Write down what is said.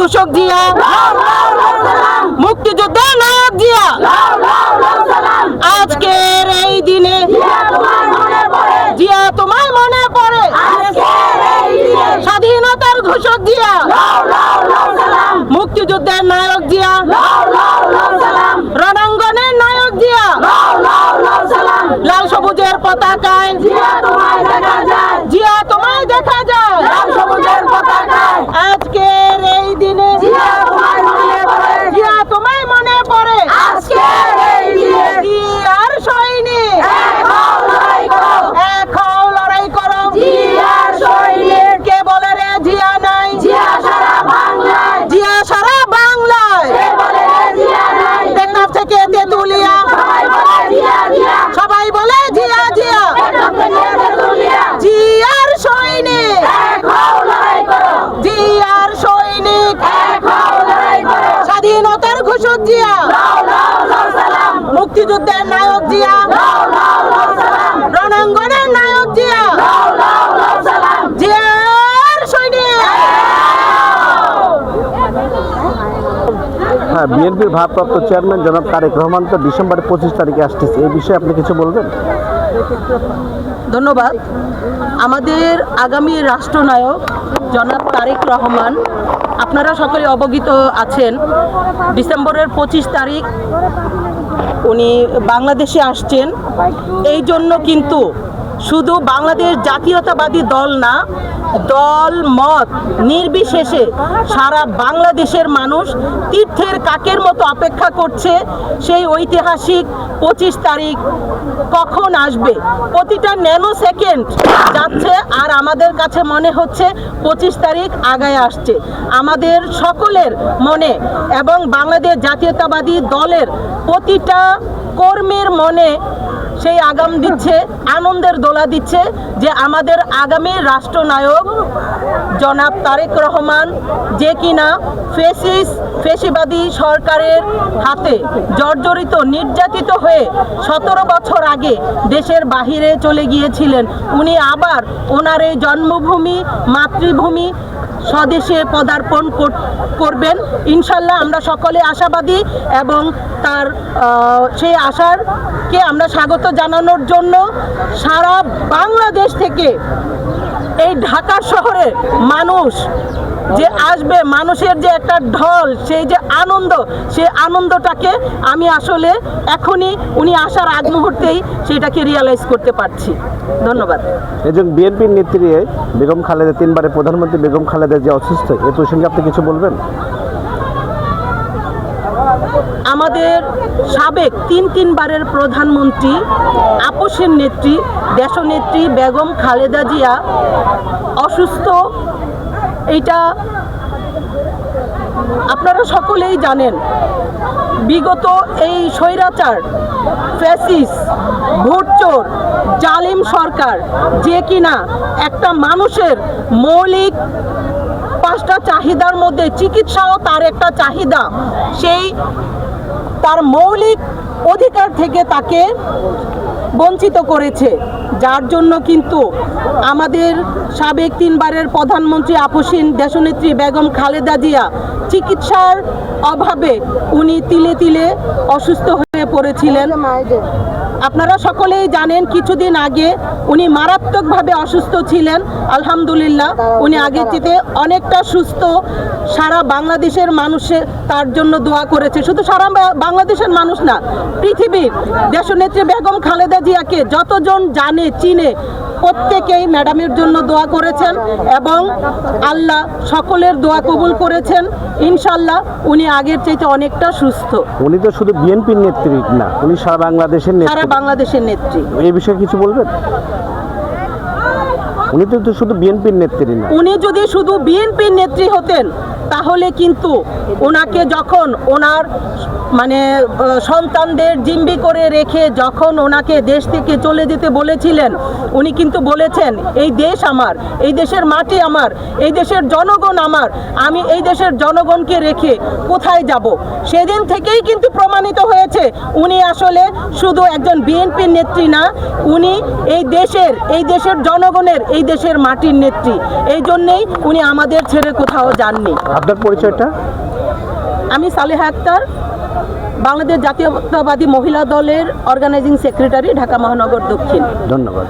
ঘোষক জিয়া, মুক্তিযুদ্ধের নায়ক জিয়া, আজকের এই দিনে জিয়া তোমায় মনে পড়ে, স্বাধীনতার ঘোষক জিয়া, মুক্তিযুদ্ধের নায়ক জিয়া, রণাঙ্গনের নায়ক জিয়া, লাল সবুজের পতাকায় জিয়া তোমায় দেখা যায়, আজকের এই দিনে জিয়া তোমায় মনে পড়ে, জিয়ার সৈনিক এক হও লড়াই করো, কে বলে রে জিয়া নাই, জিয়া সারা বাংলায়, টেকনাফ থেকে তেতুলিয়া সবাই বলে জিয়া জিয়া, জিয়ার সৈনিক, জিয়ার সৈনিক, স্বাধীনতার ঘোষক জিয়া, মুক্তিযুদ্ধের নায়ক জিয়া, রণাঙ্গনের নায়ক জিয়া, জিয়ার সৈনিক। হ্যাঁ, বিএনপির ভারপ্রাপ্ত চেয়ারম্যান জনাব তারেক রহমান তো ডিসেম্বরের 25 তারিখে আসতেছে, এই বিষয়ে আপনি কিছু বলবেন? ধন্যবাদ। আমাদের আগামী রাষ্ট্রনায়ক জনাব তারেক রহমান, আপনারা সকলে অবগত আছেন, ডিসেম্বরের 25 তারিখ উনি বাংলাদেশে আসছেন। এই জন্য কিন্তু শুধু বাংলাদেশ জাতীয়তাবাদী দল না, দল মত নির্বিশেষে সারা বাংলাদেশের মানুষ তীর্থের কাকের মতো অপেক্ষা করছে সেই ঐতিহাসিক 25 তারিখ কখন আসবে। প্রতিটা ন্যানো সেকেন্ড যাচ্ছে আর আমাদের কাছে মনে হচ্ছে 25 তারিখ আগায় আসছে। আমাদের সকলের মনে এবং বাংলাদেশ জাতীয়তাবাদী দলের প্রতিটা কর্মীর মনে সেই আগাম দিচ্ছে, আনন্দের দোলা দিচ্ছে যে আমাদের আগামী রাষ্ট্রনায়ক জনাব তারেক রহমান, যে কিনা ফেসিবাদী সরকারের হাতে জর্জরিত নির্যাতিত হয়ে 17 বছর আগে দেশের বাহিরে চলে গিয়েছিলেন, উনি আবার ওনার এই জন্মভূমি মাতৃভূমি স্বদেশে পদার্পণ করবেন ইনশাল্লাহ। আমরা সকলে আশাবাদী এবং তার সেই আশারকে আমরা স্বাগত জানানোর জন্য সারা বাংলাদেশ থেকে এই ঢাকা শহরের মানুষ যে আসবে, মানুষের যে একটা ঢল, সেই যে আনন্দ, সেই আনন্দটাকে আমি আসলে এখনই উনি আসার আগ মুহূর্তেই সেটাকে রিয়ালাইজ করতে পারছি। ধন্যবাদ। এই যে বিএনপির নেত্রী বেগম খালেদা, 3 বারের প্রধানমন্ত্রী বেগম খালেদা যে অসুস্থ, এ প্রসঙ্গে আপনি কিছু বলবেন? আমাদের সাবেক 3 বারের প্রধানমন্ত্রী, আপসের নেত্রী, দেশনেত্রী বেগম খালেদা জিয়া অসুস্থ, এইটা আপনারা সকলেই জানেন। বিগত এই স্বৈরাচার ফ্যাসিস্ট ভোটচোর জালিম সরকার, যে কিনা একটা মানুষের মৌলিক 5টা চাহিদার মধ্যে চিকিৎসাও তার একটা চাহিদা, সেই তার মৌলিক অধিকার থেকে তাকে বঞ্চিত করেছে, যার জন্য কিন্তু আমাদের সাবেক 3 বারের প্রধানমন্ত্রী আপসীন দেশনেত্রী বেগম খালেদা জিয়া চিকিৎসার অভাবে উনি তিলে তিলে অসুস্থ হয়ে পড়েছিলেন। আপনারা সকলেই জানেন কিছুদিন আগে উনি মারাত্মকভাবে অসুস্থ ছিলেন। আলহামদুলিল্লাহ উনি আগের চেয়ে অনেকটা সুস্থ। সারা বাংলাদেশের মানুষে তার জন্য দোয়া করেছে। শুধু সারা বাংলাদেশের মানুষ না, পৃথিবীর দেশনেত্রী বেগম খালেদা জিয়াকে যতজন জানে চিনে প্রত্যেকেই ম্যাডামের জন্য দোয়া করেছেন এবং আল্লাহ সকলের দোয়া কবুল করেছেন। ইনশাল্লাহ উনি আগের চাইতে অনেকটা সুস্থ। উনি তো শুধু বিএনপির নেত্রী না, উনি সারা বাংলাদেশের নেত্রী। সারা বাংলাদেশের নেত্রী। এই বিষয়ে কিছু বলবেন? উনি তো শুধু বিএনপির নেত্রী না। উনি যদি শুধু বিএনপির নেত্রী হতেন তাহলে কিন্তু ওনাকে যখন ওনার মানে সন্তানদের জিম্মি করে রেখে যখন ওনাকে দেশ থেকে চলে যেতে বলেছিলেন, উনি কিন্তু বলেছেন এই দেশ আমার, এই দেশের মাটি আমার, এই দেশের জনগণ আমার, আমি এই দেশের জনগণকে রেখে কোথায় যাব। সেদিন থেকেই কিন্তু প্রমাণিত হয়েছে উনি আসলে শুধু একজন বিএনপির নেত্রী না, উনি এই দেশের জনগণের, এই দেশের মাটির নেত্রী। এই জন্যেই উনি আমাদের ছেড়ে কোথাও যাননি। আপনার পরিচয়টা? আমি সালেহা আক্তার, বাংলাদেশ জাতীয়তাবাদী মহিলা দলের অর্গানাইজিং সেক্রেটারি, ঢাকা মহানগর দক্ষিণ। ধন্যবাদ।